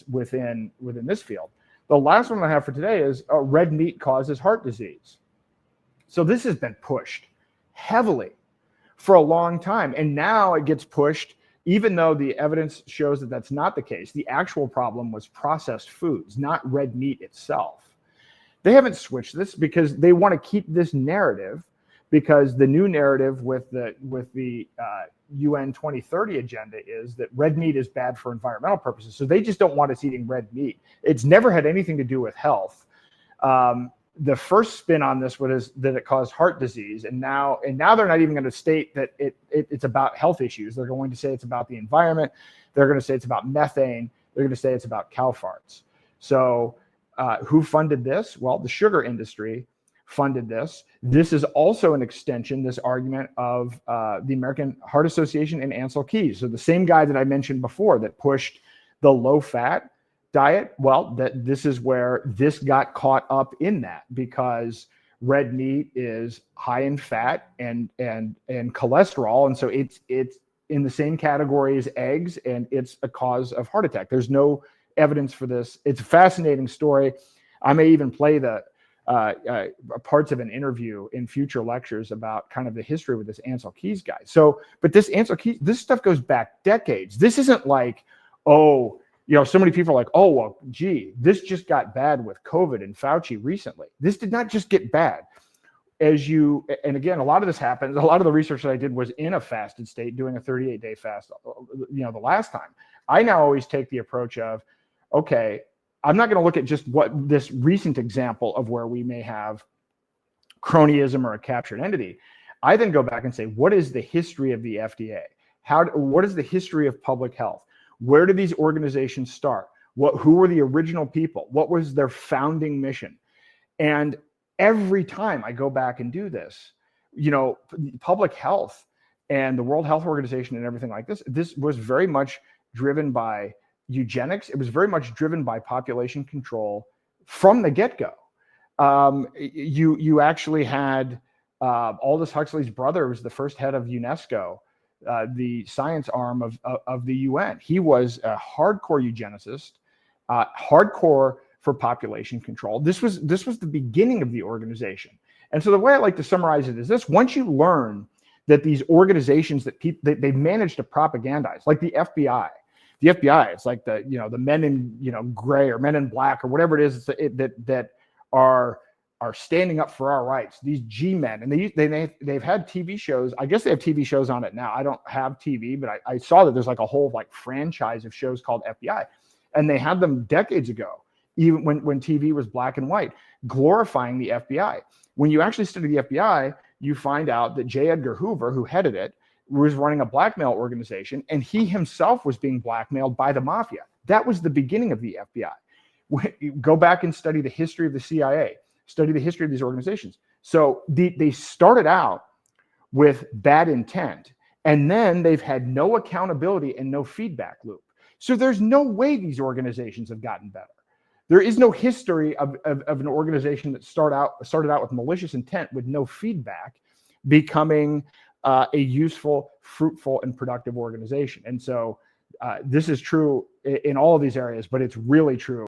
trends within this field. The last one I have for today is red meat causes heart disease. So this has been pushed heavily for a long time. And now it gets pushed, even though the evidence shows that that's not the case. The actual problem was processed foods, not red meat itself. They haven't switched this because they want to keep this narrative, because the new narrative with the UN 2030 agenda is that red meat is bad for environmental purposes. So they just don't want us eating red meat. It's never had anything to do with health. The first spin on this was that it caused heart disease, and now they're not even going to state that it's about health issues. They're going to say it's about the environment. They're going to say it's about methane. They're going to say it's about cow farts. So who funded this? Well, the sugar industry funded this. This is also an extension, this argument, of the American Heart Association and Ansel Keys. So the same guy that I mentioned before that pushed the low-fat diet, well, this is where this got caught up in that, because red meat is high in fat and cholesterol, and so it's in the same category as eggs, and it's a cause of heart attack. There's no evidence for this. It's a fascinating story. I may even play the parts of an interview in future lectures about kind of the history with this Ansel Keys guy. So, but this Ansel Keys, this stuff goes back decades. This isn't like, oh, so many people are like, oh, well, gee, this just got bad with COVID and Fauci recently. This did not just get bad. And again, a lot of this happened. A lot of the research that I did was in a fasted state, doing a 38-day fast, the last time. I now always take the approach of, okay, I'm not going to look at just what this recent example of where we may have cronyism or a captured entity. I then go back and say, what is the history of the FDA? What is the history of public health? Where did these organizations start? Who were the original people? What was their founding mission? And every time I go back and do this, public health and the World Health Organization and everything like this was very much driven by eugenics. It was very much driven by population control from the get-go. You actually had Aldous Huxley's brother was the first head of UNESCO, the science arm of the UN. He was a hardcore eugenicist, hardcore for population control. This was the beginning of the organization. And so the way I like to summarize it is this: once you learn that these organizations that they manage to propagandize, like the FBI. The FBI, it's like the men in gray or men in black or whatever it is that are standing up for our rights. These G-men, and they've had TV shows. I guess they have TV shows on it now. I don't have TV, but I saw that there's like a whole franchise of shows called FBI, and they had them decades ago, even when TV was black and white, glorifying the FBI. When you actually study the FBI, you find out that J. Edgar Hoover, who headed it, was running a blackmail organization, and he himself was being blackmailed by the mafia. That was the beginning of the FBI. Go back and study the history of the CIA, study the history of these organizations. So they started out with bad intent, and then they've had no accountability and no feedback loop. So there's no way these organizations have gotten better. There is no history of an organization that started out with malicious intent with no feedback becoming a useful, fruitful, and productive organization. And so this is true in all of these areas, but it's really true